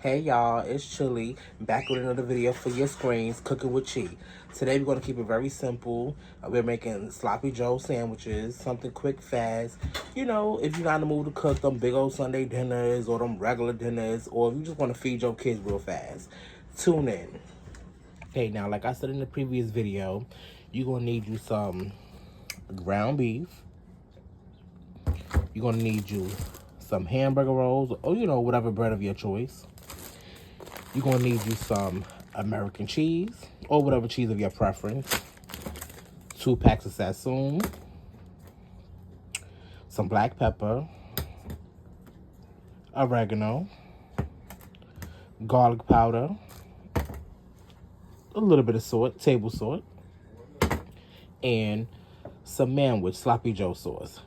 Hey y'all, it's Chili, back with another video for your screens, cooking with Chi. Today we're going to keep it very simple. We're making sloppy joe sandwiches, something quick, fast. You know, if you're not in the mood to cook them big old Sunday dinners or them regular dinners, or if you just want to feed your kids real fast, tune in. Okay, now like I said in the previous video, you're going to need you some ground beef. You're going to need you some hamburger rolls, or you know, whatever bread of your choice. You're going to need you some American cheese, or whatever cheese of your preference. 2 packs of Sassoon. Some black pepper. Oregano. Garlic powder. A little bit of salt, table salt. And some manwich sloppy joe sauce.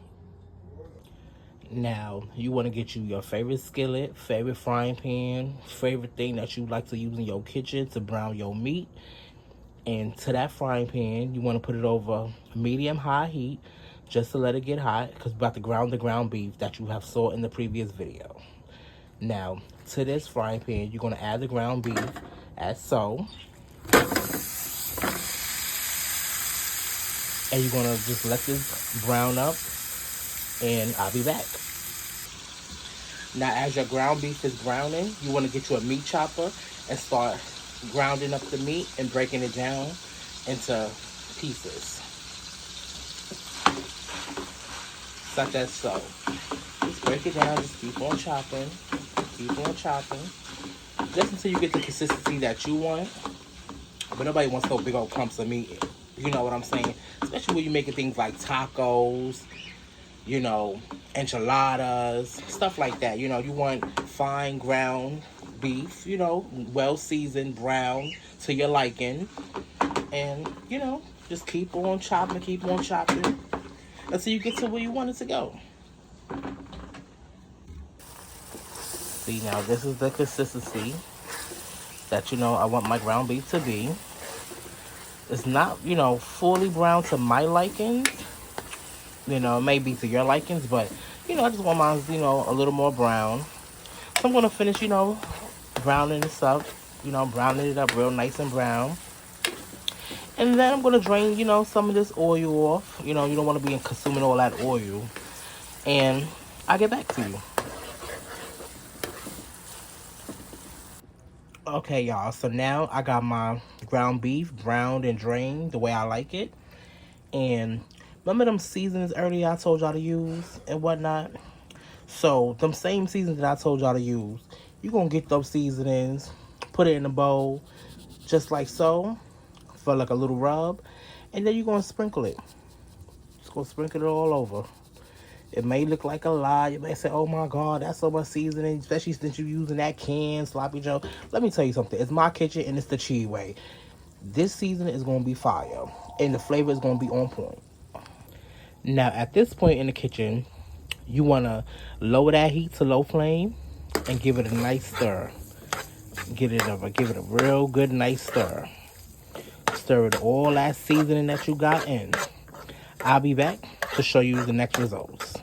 Now, you want to get you your favorite skillet, favorite frying pan, favorite thing that you like to use in your kitchen to brown your meat. And to that frying pan, you want to put it over medium-high heat just to let it get hot, because we're about to ground the ground beef that you have saw in the previous video. Now, to this frying pan, you're going to add the ground beef as so. And you're going to just let this brown up, and I'll be back. Now, as your ground beef is browning, you want to get you a meat chopper and start grounding up the meat and breaking it down into pieces. Such as so. Just break it down, just keep on chopping, just until you get the consistency that you want. But nobody wants no big old clumps of meat. You know what I'm saying? Especially when you're making things like tacos, you know, enchiladas, stuff like that. You know, you want fine ground beef, you know, well seasoned, brown to your liking. And, you know, just keep on chopping until you get to where you want it to go. See, now this is the consistency that, you know, I want my ground beef to be. It's not, you know, fully brown to my likings. You know, it may be to your likings, but, you know, I just want mine, you know, a little more brown. So I'm going to finish, you know, browning this up. You know, browning it up real nice and brown. And then I'm going to drain, you know, some of this oil off. You know, you don't want to be consuming all that oil. And I'll get back to you. Okay, y'all. So now I got my ground beef browned and drained the way I like it. And remember them seasonings earlier I told y'all to use and whatnot? So, them same seasonings that I told y'all to use, you're going to get those seasonings, put it in a bowl, just like so, for like a little rub, and then you're going to sprinkle it. Just going to sprinkle it all over. It may look like a lot. You may say, oh my God, that's so much seasoning, especially since you're using that canned sloppy joe. Let me tell you something. It's my kitchen, and it's the Chi way. This seasoning is going to be fire, and the flavor is going to be on point. Now, at this point in the kitchen, you want to lower that heat to low flame and give it a nice stir. Give it a real good, nice stir. Stir it all that seasoning that you got in. I'll be back to show you the next results.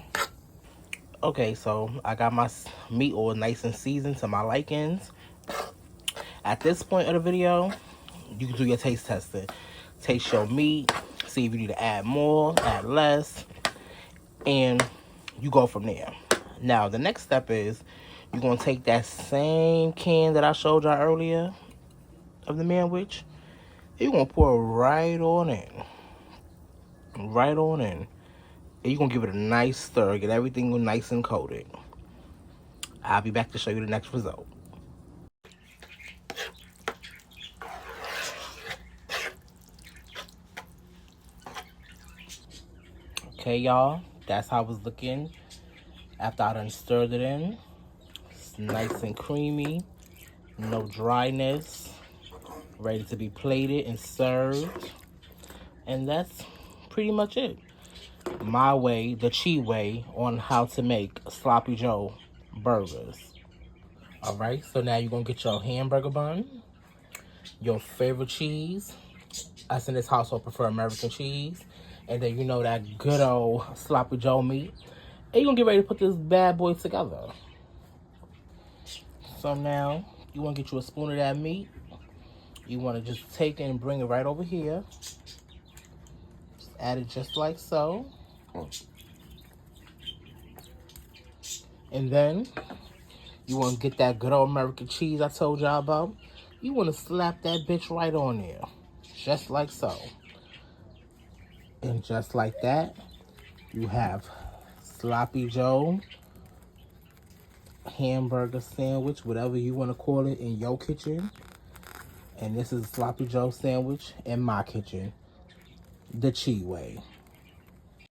Okay, so I got my meat all nice and seasoned to my likings. At this point of the video, you can do your taste testing. Taste your meat, see if you need to add more, add less, and you go from there. Now, the next step is you're going to take that same can that I showed y'all earlier of the manwich. You're going to pour it right on in. Right on in. And you're going to give it a nice stir. Get everything nice and coated. I'll be back to show you the next result. Okay, y'all. That's how it was looking after I done stirred it in. It's nice and creamy. No dryness. Ready to be plated and served. And that's pretty much it. My way, the Chi way, on how to make sloppy joe burgers. Alright, so now you're going to get your hamburger bun, your favorite cheese. Us in this household prefer American cheese. And then you know that good old sloppy joe meat. And you're going to get ready to put this bad boy together. So now, You want to get you a spoon of that meat. You want to just take it and bring it right over here. Just add it just like so. And then you want to get that good old American cheese I told y'all about. You want to slap that bitch right on there. Just like so. And just like that, you have Sloppy Joe hamburger sandwich, whatever you want to call it, in your kitchen. And this is a Sloppy Joe sandwich in my kitchen, the Chi way.